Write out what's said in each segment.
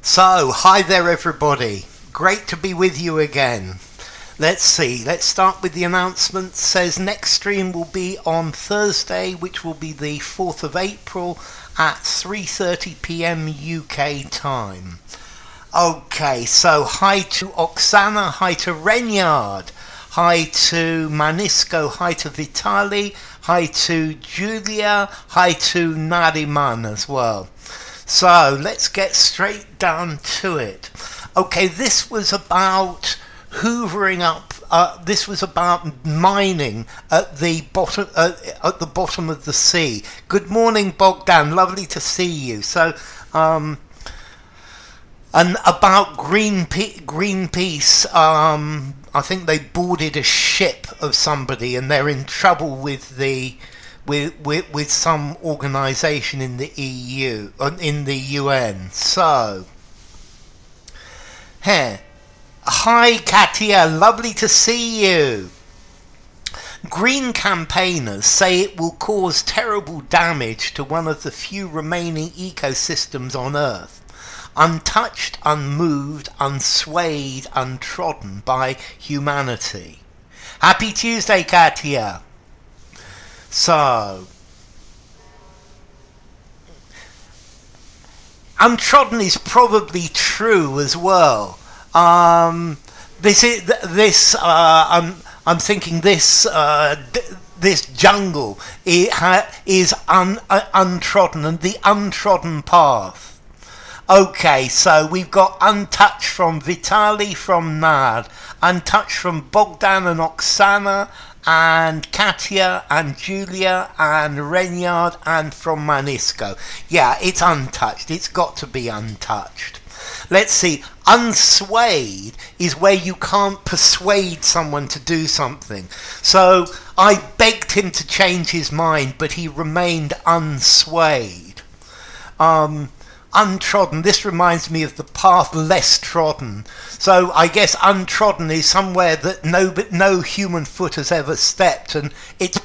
So, hi there everybody. Great to be with you again. Let's see, let's start with the announcement. Says next stream will be on Thursday, which will be the 4th of April at 3:30 p.m. UK time. Okay, so hi to Oksana, hi to Renyard, hi to Manisco, hi to Vitali, hi to Julia, hi to Nariman as well. So let's get straight down to it. Okay, this was about hoovering up. This was about mining at the bottom of the sea. Good morning, Bogdan. Lovely to see you. So, and about Greenpeace. I think they boarded a ship of somebody, and they're in trouble with with some organisation in the EU, in the UN. So, hey, hi Katia, lovely to see you. Green campaigners say it will cause terrible damage to one of the few remaining ecosystems on Earth, untouched, unmoved, unswayed, untrodden by humanity. Happy Tuesday, Katia. So, untrodden is probably true as well. I'm thinking this jungle is untrodden, and the untrodden path. Okay, so we've got untouched from Vitali, from Nad, untouched from Bogdan and Oksana, and Katia and Julia and Renyard, and from Manisco. Yeah, it's untouched. It's got to be untouched. Let's see. Unswayed is where you can't persuade someone to do something. So I begged him to change his mind, but he remained unswayed. Untrodden. This reminds me of the path less trodden. So I guess untrodden is somewhere that no human foot has ever stepped, and it's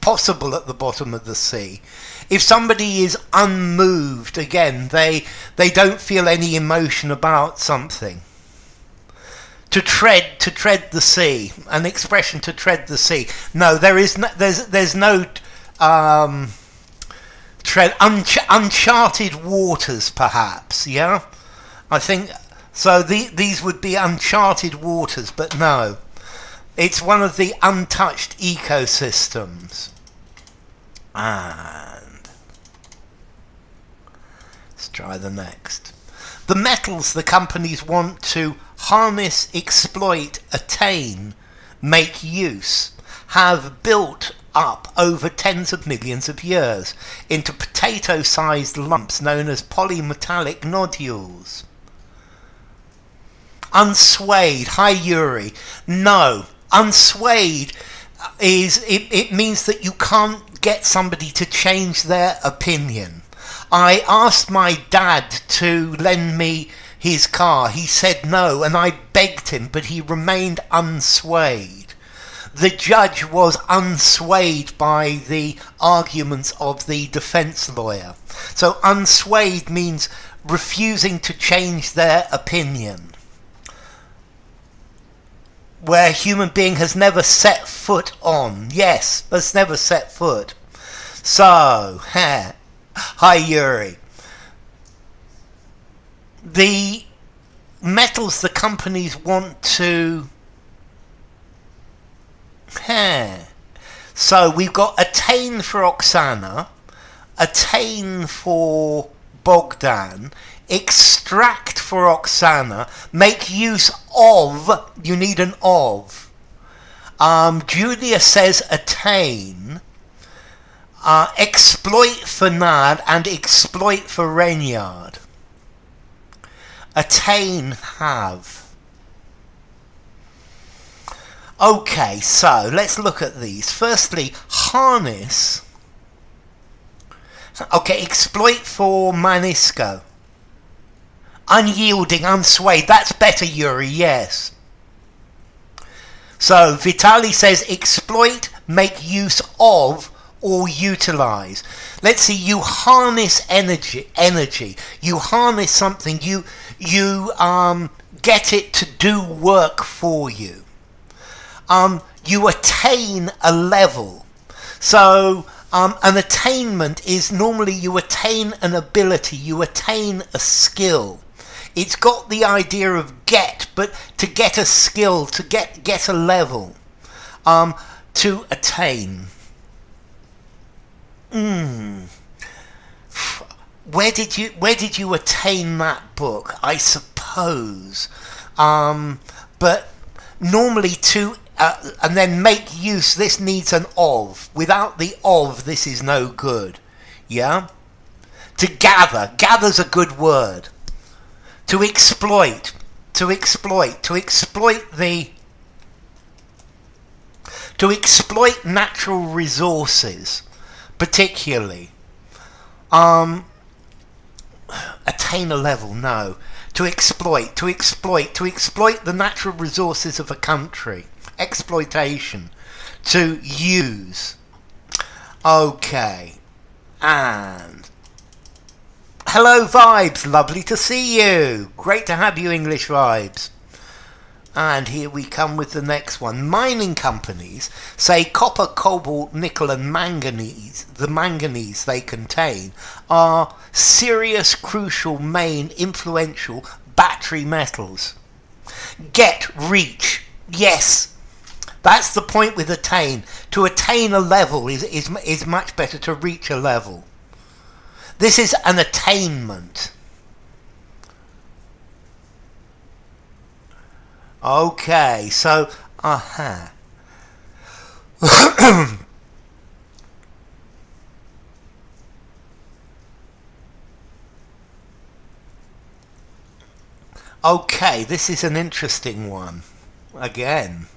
possible at the bottom of the sea. If somebody is unmoved, again, they don't feel any emotion about something. To tread the sea, an expression, to tread the sea. No, there's no tread, uncharted waters, perhaps. Yeah, I think so. These would be uncharted waters, but no, it's one of the untouched ecosystems. And let's try the next. The metals the companies want to harness, exploit, attain, make use, have built up over tens of millions of years into potato-sized lumps known as polymetallic nodules. Unswayed. Hi Yuri. No, unswayed it means that you can't get somebody to change their opinion. I asked my dad to lend me his car. He said no, and I begged him, but he remained unswayed. The judge was unswayed by the arguments of the defense lawyer. So unswayed means refusing to change their opinion, where a human being has never set foot on. Yes, has never set foot. So, hi Yuri. The metals the companies want to... So we've got attain for Oksana, attain for Bogdan, extract for Oksana, make use of, you need an of. Julia says attain, exploit for Nad, and exploit for Renyard. Attain, have. Okay, so let's look at these. Firstly, harness. Okay, exploit for Manisco. Unyielding, unswayed. That's better, Yuri, yes. So, Vitali says exploit, make use of, or utilize. Let's see, you harness energy. You harness something. You get it to do work for you. You attain a level. So an attainment is normally you attain an ability, you attain a skill. It's got the idea of get, but to get a skill, to get a level, to attain. Where did you attain that book? I suppose, but normally to and then make use. This needs an of. Without the of, this is no good. Yeah. To gather. Gather's a good word. To exploit. To exploit natural resources, particularly. Attain a level, no. To exploit the natural resources of a country. Exploitation. To use. Okay. And hello Vibes, lovely to see you. Great to have you, English Vibes. And here we come with the next one. Mining companies say copper, cobalt, nickel and manganese, the manganese they contain, are serious, crucial, main, influential battery metals. Get, reach, yes. That's the point with attain. To attain a level is much better to reach a level. This is an attainment. Okay, so, okay, this is an interesting one. Again.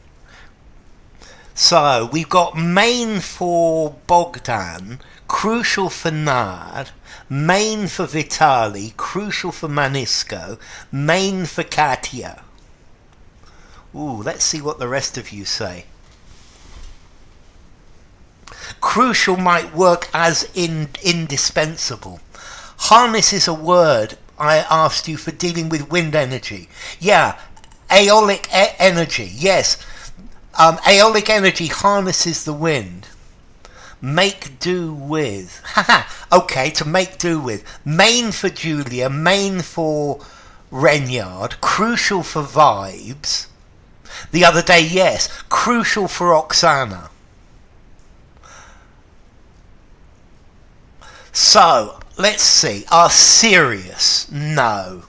So, we've got main for Bogdan, crucial for Nard, main for Vitali, crucial for Manisco, main for Katya. Ooh, let's see what the rest of you say. Crucial might work as indispensable. Harness is a word I asked you for dealing with wind energy. Yeah, aeolic energy, yes. Aeolic energy harnesses the wind. Make do with. Okay, to make do with. Main for Julia, main for Renyard, crucial for Vibes. The other day, yes, crucial for Oksana. So, let's see. Are serious? No.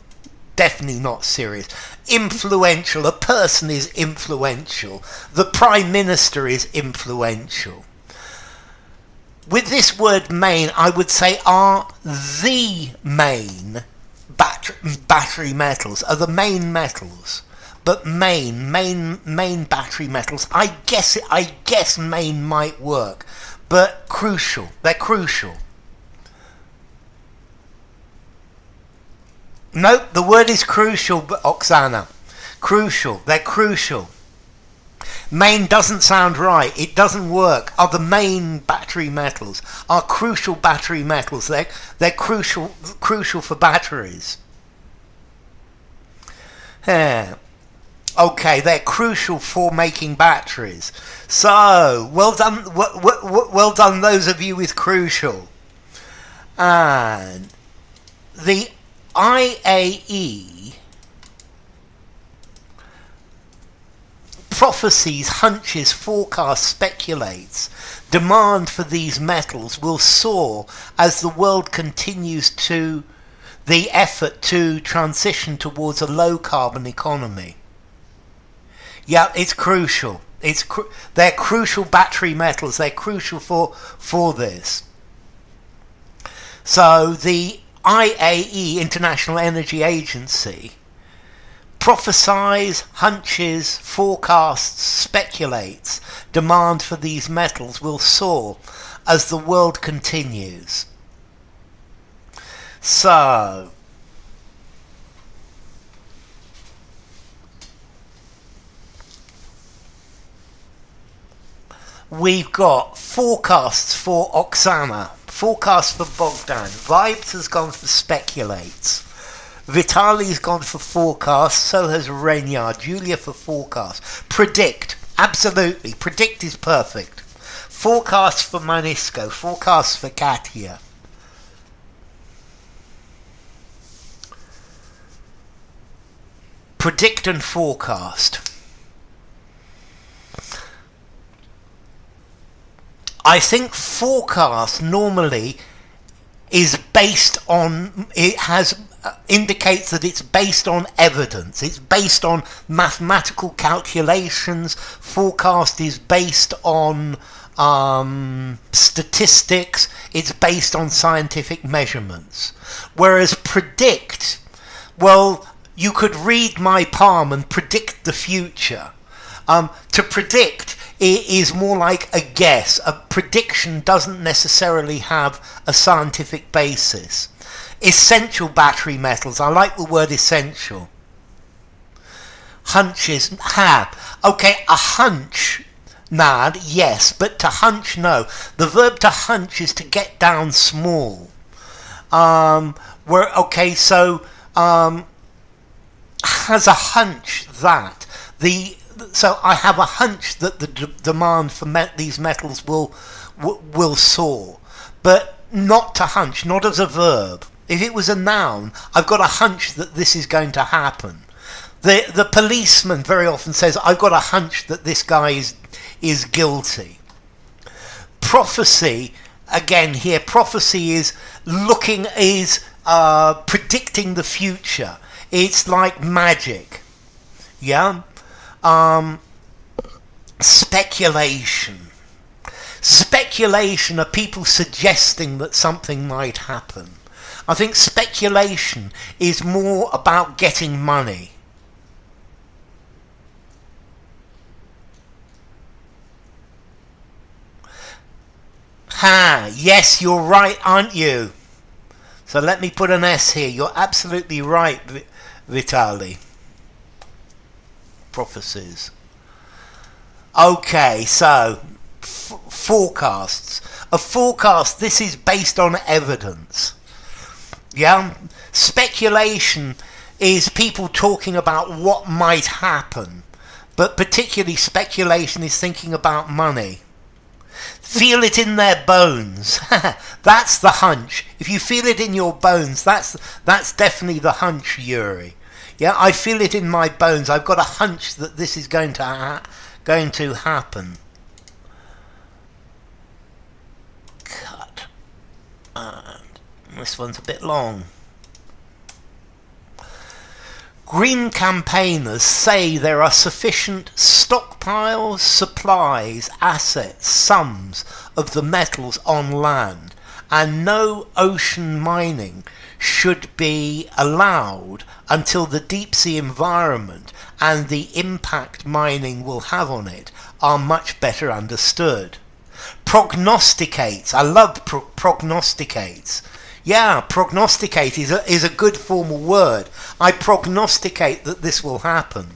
Definitely not serious. Influential. A person is influential. The Prime Minister is influential. With this word main, I would say are the main battery metals. Are the main metals. But main battery metals. I guess main might work. But crucial. They're crucial. Nope, the word is crucial, but Oksana. Crucial. They're crucial. Main doesn't sound right. It doesn't work. Are the main battery metals. Are crucial battery metals. They're crucial for batteries. Yeah. Okay, they're crucial for making batteries. So, well done, well done those of you with crucial. And the IAE prophesies, hunches, forecasts, speculates. Demand for these metals will soar as the world continues to the effort to transition towards a low carbon economy. Yeah, it's crucial. They're crucial battery metals. They're crucial for this. So the IAE, International Energy Agency, prophesies, hunches, forecasts, speculates. Demand for these metals will soar as the world continues. So, we've got forecasts for Oksana, forecast for Bogdan, Vibes has gone for speculates, Vitali's gone for forecast, so has Renyard, Julia for forecast, predict, absolutely, predict is perfect, forecast for Manisco, forecast for Katia. Predict and forecast. I think forecast normally is based on, indicates that it's based on evidence. It's based on mathematical calculations. Forecast is based on statistics. It's based on scientific measurements. Whereas predict, well, you could read my palm and predict the future. To predict is more like a guess. A prediction doesn't necessarily have a scientific basis. Essential battery metals. I like the word essential. Hunches. Okay, a hunch. Nad, yes, but to hunch, no. The verb to hunch is to get down small. Has a hunch that so I have a hunch that the demand for these metals will soar, but not to hunch, not as a verb. If it was a noun, I've got a hunch that this is going to happen. The policeman very often says, I've got a hunch that this guy is guilty. Prophecy, again here, prophecy is predicting the future. It's like magic. Yeah? Speculation. Speculation are people suggesting that something might happen. I think speculation is more about getting money. Yes, you're right, aren't you? So let me put an S here. You're absolutely right, Vitali. Prophecies. Okay, so forecasts. A forecast, this is based on evidence. Yeah? Speculation is people talking about what might happen. But particularly speculation is thinking about money. Feel it in their bones. That's the hunch. If you feel it in your bones, that's definitely the hunch, Yuri. Yeah, I feel it in my bones. I've got a hunch that this is going to happen. Cut. And this one's a bit long. Green campaigners say there are sufficient stockpiles, supplies, assets, sums of the metals on land, and no ocean mining should be allowed until the deep sea environment and the impact mining will have on it are much better understood. Prognosticates. I love prognosticates. Yeah, prognosticate is a good formal word. I prognosticate that this will happen.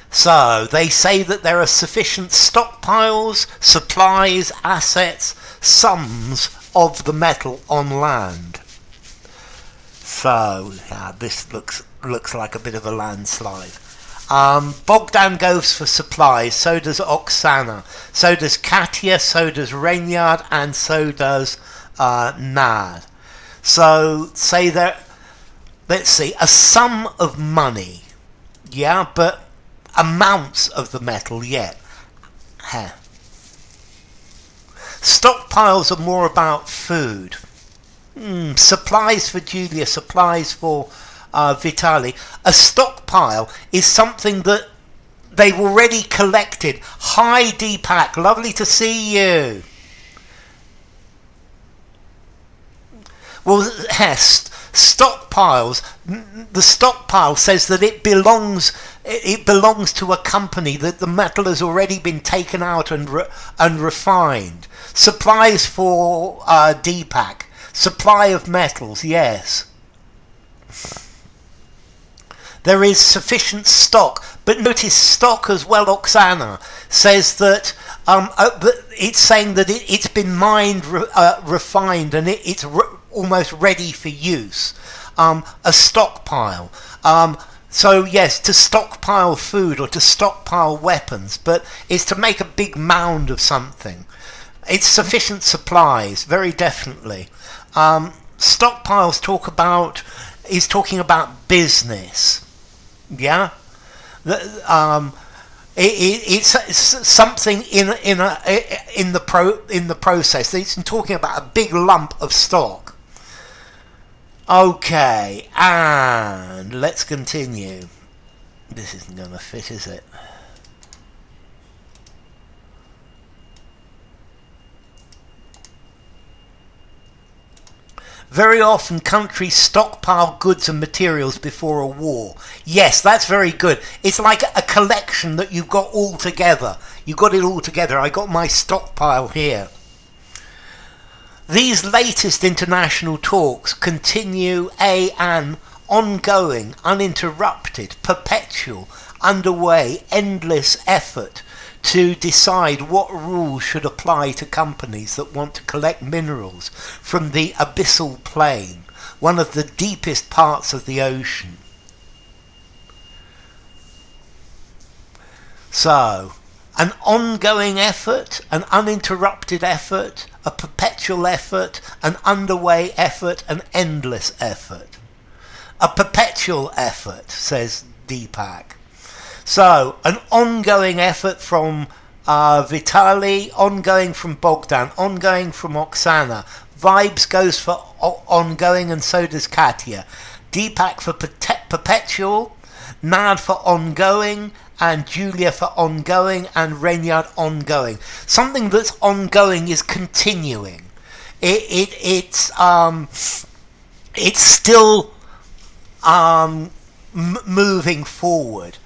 So, they say that there are sufficient stockpiles, supplies, assets, sums of the metal on land. So, this looks like a bit of a landslide. Bogdan goes for supplies, so does Oksana, so does Katia, so does Renyard, and so does Nad. So, say that, let's see, a sum of money, yeah, but amounts of the metal yet. Stockpiles are more about food. Supplies for Julia, supplies for Vitali. A stockpile is something that they've already collected. Hi Deepak, lovely to see you. Well, stockpiles. The stockpile says that it belongs to a company, that the metal has already been taken out and refined. Supplies for Deepak. Supply of metals, yes. There is sufficient stock, But notice stock as well, Oksana, says that it's saying that it's been mined, refined, and it's almost ready for use. A stockpile. So yes, to stockpile food or to stockpile weapons, but it's to make a big mound of something. It's sufficient supplies, very definitely. Stockpiles is talking about business. Yeah, it's something in the process. It's talking about a big lump of stock. Okay, and let's continue. This isn't going to fit, is it? Very often countries stockpile goods and materials before a war. Yes, that's very good. It's like a collection that you've got all together. You've got it all together. I got my stockpile here. These latest international talks continue an ongoing, uninterrupted, perpetual, underway, endless effort to decide what rules should apply to companies that want to collect minerals from the abyssal plain, one of the deepest parts of the ocean. So, an ongoing effort, an uninterrupted effort, a perpetual effort, an underway effort, an endless effort. A perpetual effort, says Deepak. So, an ongoing effort from Vitali, ongoing from Bogdan, ongoing from Oksana. Vibes goes for ongoing, and so does Katya. Deepak for perpetual, Nad for ongoing, and Julia for ongoing, and Renyard ongoing. Something that's ongoing is continuing. It's still moving forward.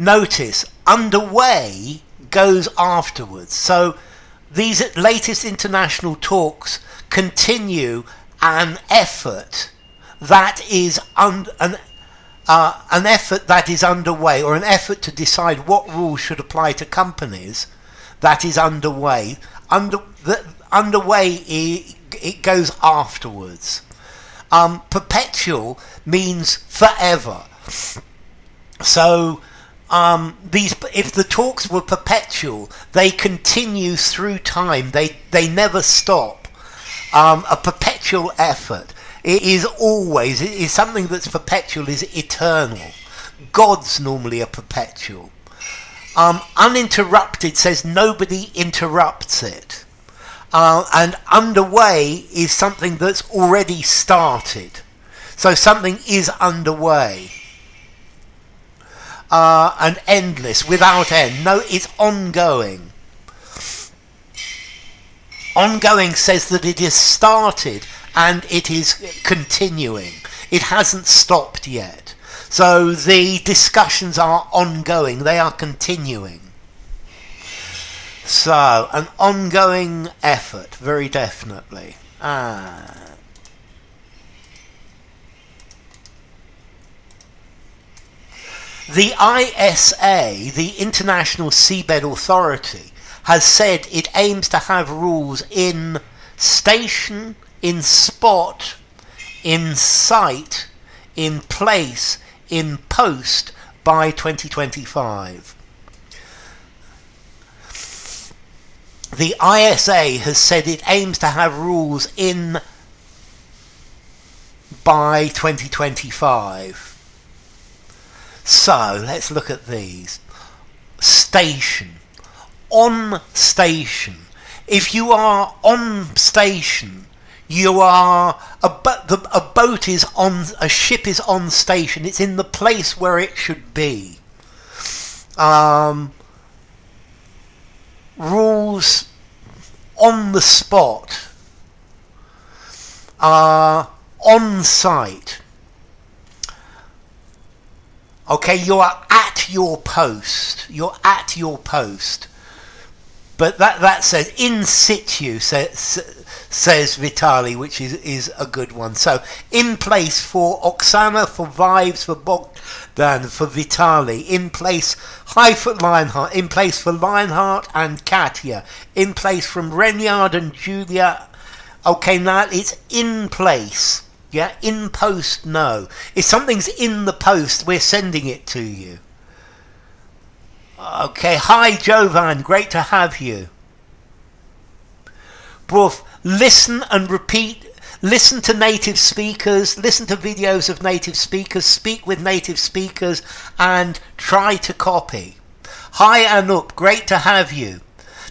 Notice, underway goes afterwards. So these latest international talks continue an effort that is an effort that is underway, or an effort to decide what rules should apply to companies that is underway. Underway, it goes afterwards. Perpetual means forever. So if the talks were perpetual, they continue through time. They never stop. A perpetual effort. It is something that's perpetual, is eternal. Gods normally are perpetual. Uninterrupted says nobody interrupts it. And underway is something that's already started. So something is underway. And endless, without end. No, it's ongoing. Ongoing says that it is started and it is continuing. It hasn't stopped yet. So the discussions are ongoing. They are continuing. So, an ongoing effort, very definitely. The ISA, the International Seabed Authority, has said it aims to have rules in station, in spot, in site, in place, in post by 2025. The ISA has said it aims to have rules in by 2025. So, let's look at these. Station. On station. If you are on station, you are a boat is on, a ship is on station. It's in the place where it should be. Rules on the spot. On site. Okay, you are at your post. You're at your post. But that says in situ, says Vitali, which is a good one. So, in place for Oksana, for Vibes, for Bogdan, for Vitali. In place, high for Lionheart. In place for Lionheart and Katya. In place from Renyard and Julia. Okay, now it's in place. Yeah, in post, no. If something's in the post, we're sending it to you. Okay, hi Jovan, great to have you. Bruv, listen and repeat. Listen to native speakers, listen to videos of native speakers, speak with native speakers, and try to copy. Hi Anup, great to have you.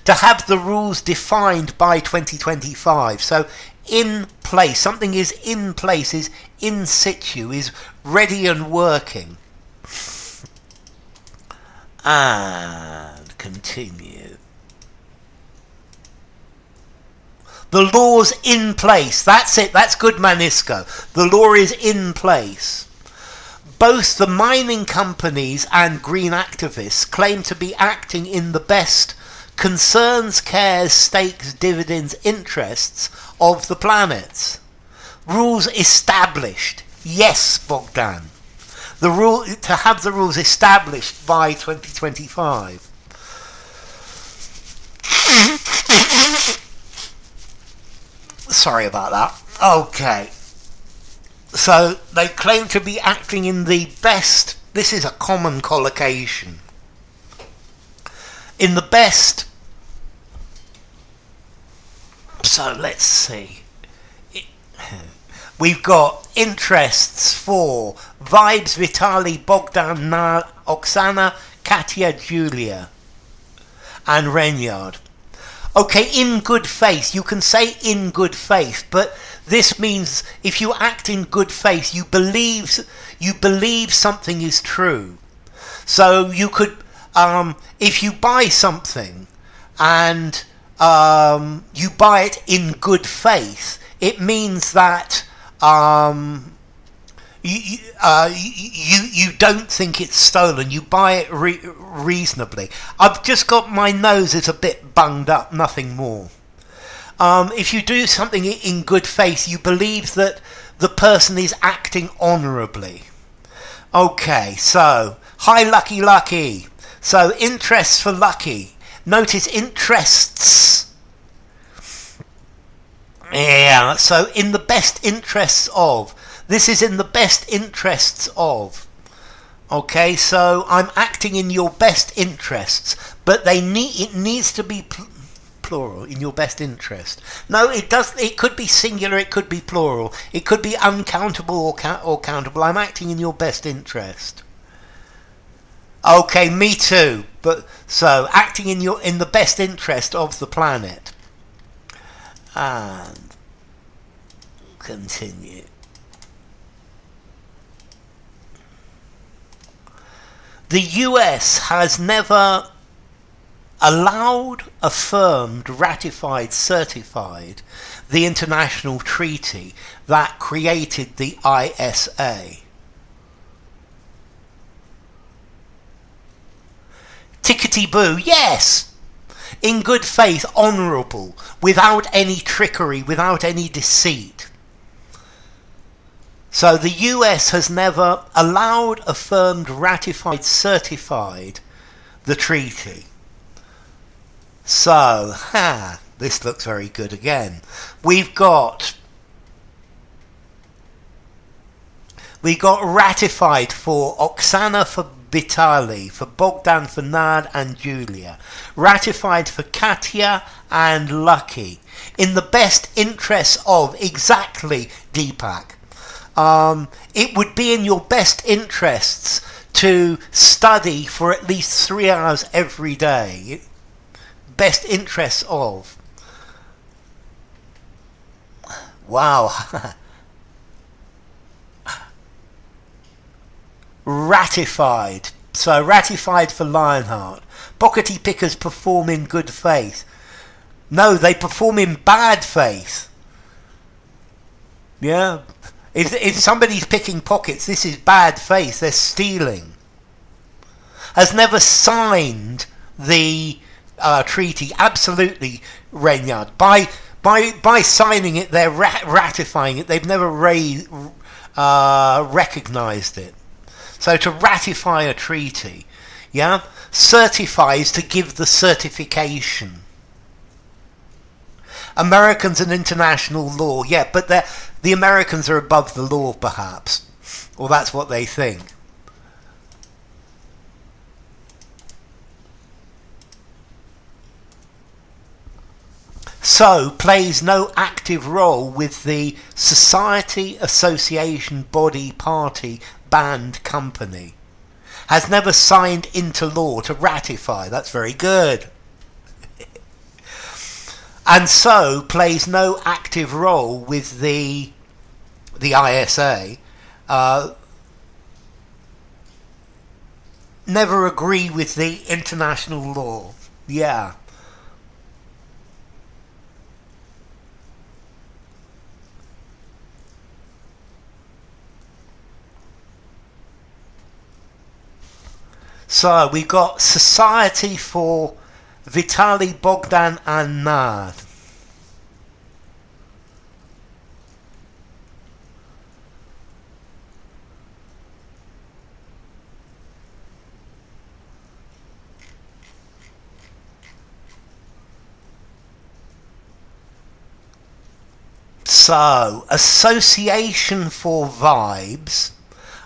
To have the rules defined by 2025. So, in place, something is in place, is in situ, is ready and working. And continue. The law's in place. That's it. That's good, Manisco. The law is in place. Both the mining companies and green activists claim to be acting in the best concerns, cares, stakes, dividends, interests of the planet. Rules established. Yes, Bogdan. The rule to have the rules established by 2025. Sorry about that. Okay. So they claim to be acting in the best. This is a common collocation. In the best. So let's see. We've got interests for Vibes, Vitali, Bogdan, Oksana, Katya, Julia, and Renyard. Okay, in good faith. You can say in good faith, but this means if you act in good faith, you believe something is true. So you could, if you buy something and you buy it in good faith, it means that you don't think it's stolen. You buy it reasonably. I've just got my nose is a bit bunged up, nothing more. If you do something in good faith, you believe that the person is acting honourably. Okay, so hi Lucky. So interests for Lucky. Notice interests. Yeah, so in the best interests of. This is in the best interests of. Okay, so I'm acting in your best interests, but it needs to be plural, in your best interest. No, it does. It could be singular, it could be plural. It could be uncountable or countable. I'm acting in your best interest. Okay, me too. But so acting in the best interest of the planet. And continue. The US has never allowed, affirmed, ratified, certified the international treaty that created the ISA. Tickety-boo, yes! In good faith, honourable, without any trickery, without any deceit. So the US has never allowed, affirmed, ratified, certified the treaty. So, this looks very good again. We've got ratified for Oksana, for Vitali, for Bogdan, for Nad and Julia. Ratified for Katya and Lucky. In the best interests of, exactly, Deepak. It would be in your best interests to study for at least 3 hours every day. Best interests of. Wow. Ratified. So ratified for Lionheart. Pockety pickers perform in good faith. No, they perform in bad faith. Yeah. If somebody's picking pockets, this is bad faith. They're stealing. Has never signed the treaty. Absolutely, Renyard. By by signing it, they're ratifying it. They've never recognized it. So to ratify a treaty, yeah, certifies to give the certification. Americans and international law, yeah, but the Americans are above the law, perhaps, or that's what they think. So, plays no active role with the society, association, body, party, band, company. Has never signed into law to ratify. That's very good. And so, plays no active role with the ISA. Never agree with the international law. Yeah. So we got Society for Vitaly, Bogdan and Nad. So, Association for Vibes,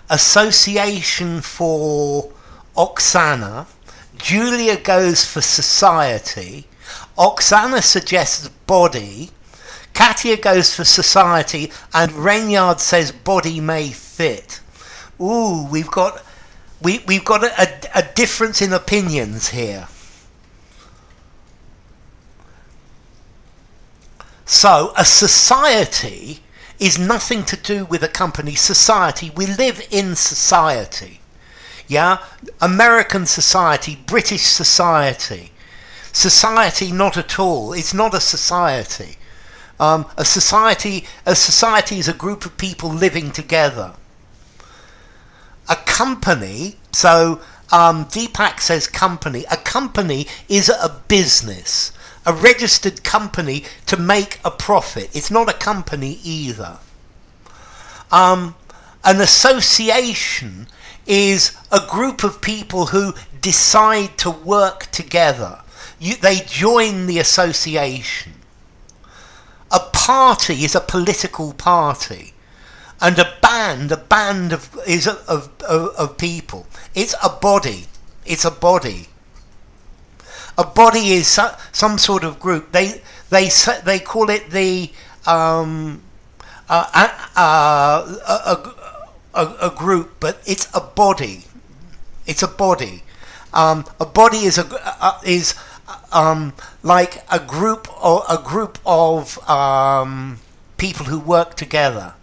Association for Oksana, Julia goes for Society, Oksana suggests Body, Katia goes for Society, and Renyard says Body may fit. Ooh, we've got a difference in opinions here. So, a society is nothing to do with a company. Society, we live in society. Yeah? American society, British society. Society, not at all. It's not a society. A society is a group of people living together. A company, so Deepak says company. A company is a business. A registered company to make a profit. It's not a company either. An association is a group of people who decide to work together. They join the association. A party is a political party. And a band of people. It's a body. It's a body. A body is some sort of group. They call it the a group, but it's a body. It's a body. A body is like a group of people who work together.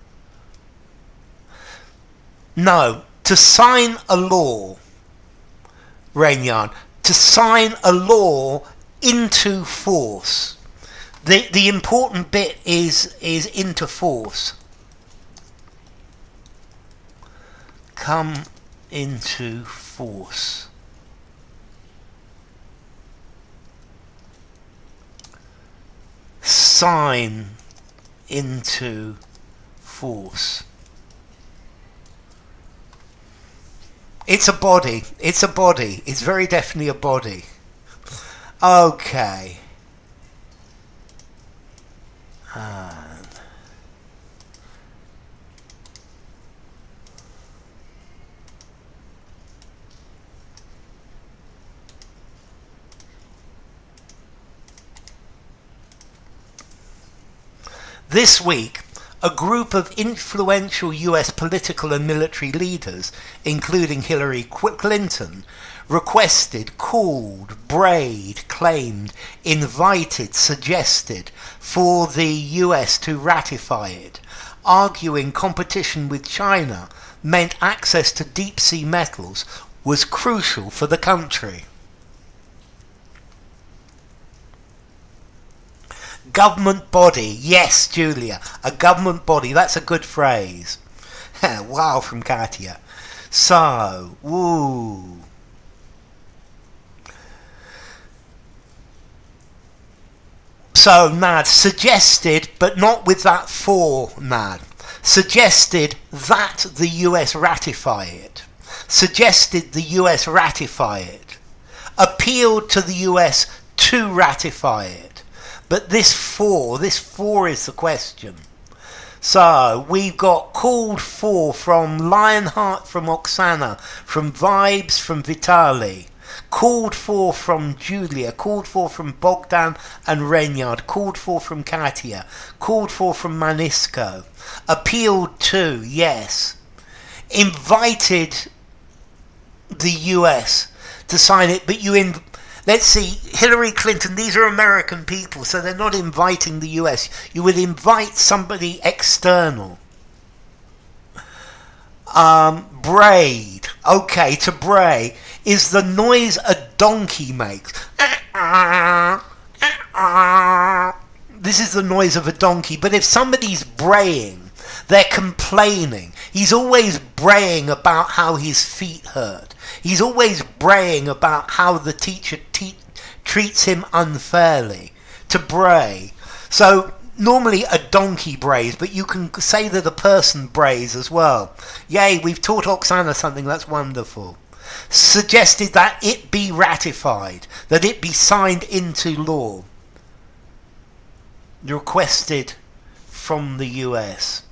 No, to sign a law, Reignan. To sign a law into force. The important bit is into force. Come into force. Sign into force. It's a body. It's a body. It's very definitely a body. Okay. This week, a group of influential US political and military leaders, including Hillary Clinton, requested, called, brayed, claimed, invited, suggested for the US to ratify it, arguing competition with China meant access to deep-sea metals was crucial for the country. Government body. Yes, Julia. A government body. That's a good phrase. Wow, from Katia. So, woo. So Nad suggested, but not with that for Nad, suggested that the US ratify it. Suggested the US ratify it. Appealed to the US to ratify it. But this for is the question. So we've got called for from Lionheart, from Oksana, from Vibes, from Vitali. Called for from Julia, called for from Bogdan and Renyard, called for from Katia, called for from Manisko. Appealed to, yes. Invited the US to sign it, but let's see, Hillary Clinton, these are American people, so they're not inviting the US. You would invite somebody external. Braid. Okay, to bray is the noise a donkey makes. This is the noise of a donkey, but if somebody's braying, they're complaining. He's always braying about how his feet hurt. He's always braying about how the teacher treats him unfairly. To bray. So normally a donkey brays, but you can say that a person brays as well. Yay, we've taught Oksana something, that's wonderful. Suggested that it be ratified, that it be signed into law. Requested from the US.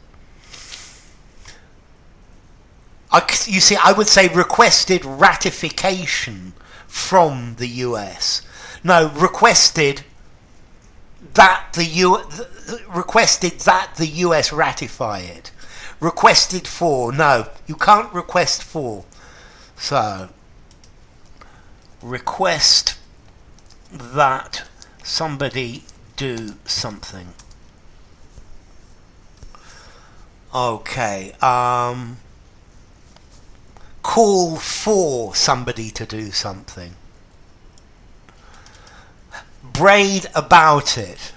You see, I would say requested ratification from the US. No, requested that the US ratify it. Requested for. No, you can't request for. So, request that somebody do something. Okay, call for somebody to do something. Braid about it.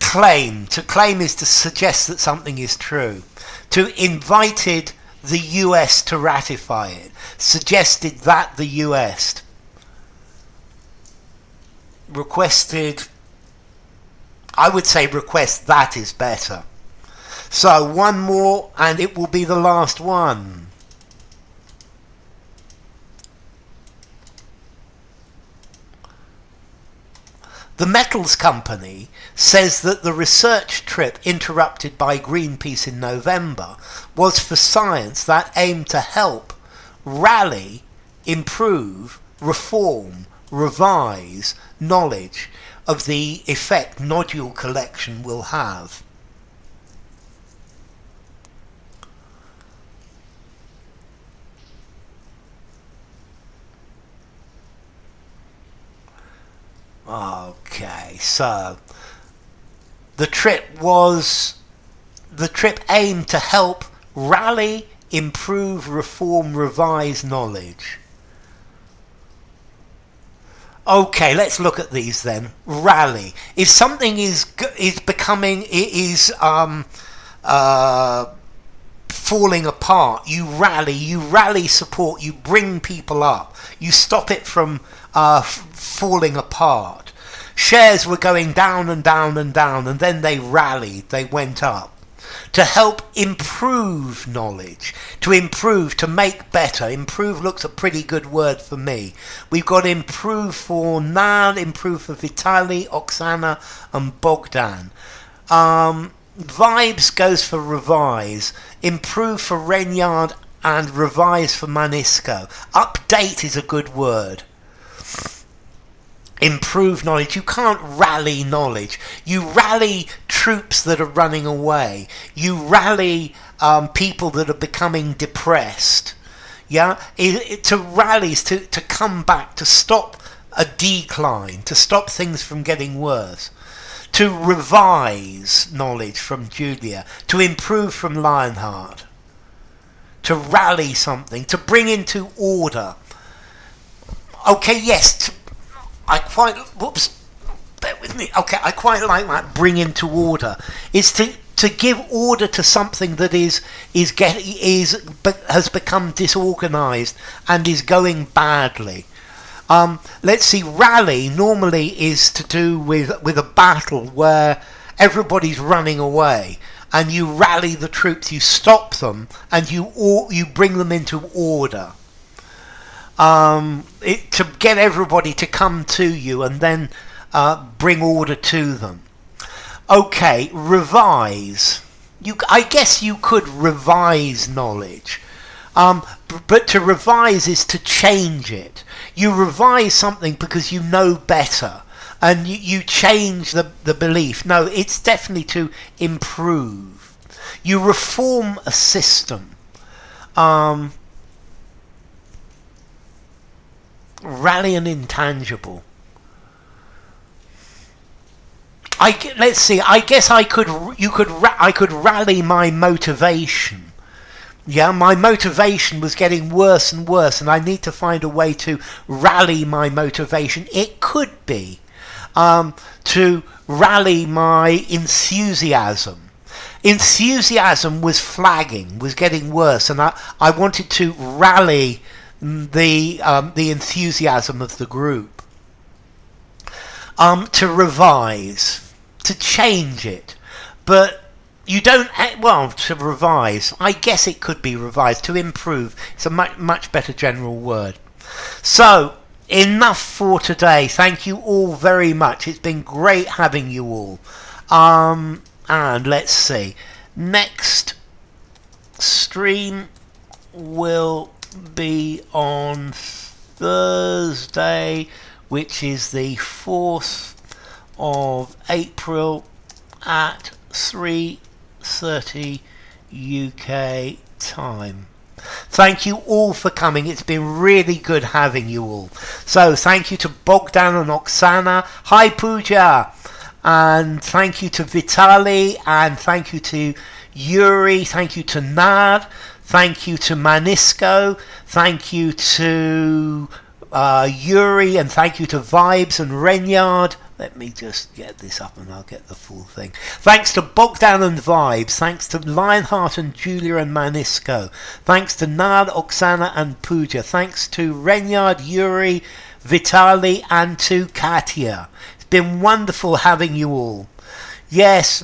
Claim. To claim is to suggest that something is true. To invited the US to ratify it. Suggested that the US. Requested. I would say request that is better. So one more and it will be the last one. The Metals Company says that the research trip interrupted by Greenpeace in November was for science that aimed to help, rally, improve, reform, revise knowledge of the effect nodule collection will have. Okay, so the trip aimed to help rally, improve, reform, revise knowledge. Okay, let's look at these then. Rally. If something is falling apart, you rally support, you bring people up, you stop it from falling apart. Shares were going down and down and down, and then they rallied, they went up. To help improve knowledge, to improve, to make better. Improve looks a pretty good word for me. We've got improve for Nan, improve for Vitali, Oksana and Bogdan. Vibes goes for revise, improve for Renyard and revise for Manisko. Update is a good word. Improve knowledge. You can't rally knowledge. You rally troops that are running away. You rally people that are becoming depressed. Yeah, to rally is to come back, to stop a decline, to stop things from getting worse. To revise knowledge from Julia. To improve from Lionheart. To rally something. To bring into order. Okay, yes. Bear with me. Okay, I quite like that. Bring into order. It's to give order to something that has become disorganized and is going badly. Let's see, rally normally is to do with a battle where everybody's running away, and you rally the troops, you stop them, and you bring them into order. To get everybody to come to you and then bring order to them. Okay, revise. I guess you could revise knowledge. But to revise is to change it. You revise something because you know better, and you change the belief. No, it's definitely to improve. You reform a system. Rally an intangible. Let's see. I guess I could rally my motivation. Yeah, my motivation was getting worse and worse, and I need to find a way to rally my motivation. It could be to rally my enthusiasm. Enthusiasm was flagging, was getting worse, and I wanted to rally the enthusiasm of the group. To revise, to change it, but you don't, well, to revise, I guess it could be revised, to improve. It's a much better general word. So, enough for today. Thank you all very much. It's been great having you all. And let's see. Next stream will be on Thursday, which is the 4th of April at 3:30 UK time. Thank you all for coming. It's been really good having you all. So thank you to Bogdan and Oksana. Hi Pooja. And thank you to Vitali. And thank you to Yuri. Thank you to Nad. Thank you to Manisko. Thank you to Yuri. And thank you to Vibes and Renyard. Let me just get this up and I'll get the full thing. Thanks to Bogdan and Vibes. Thanks to Lionheart and Julia and Manisko. Thanks to Nad, Oksana and Pooja. Thanks to Renyard, Yuri, Vitali and to Katia. It's been wonderful having you all. Yes,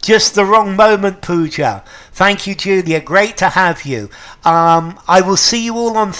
just the wrong moment, Pooja. Thank you, Julia. Great to have you. I will see you all on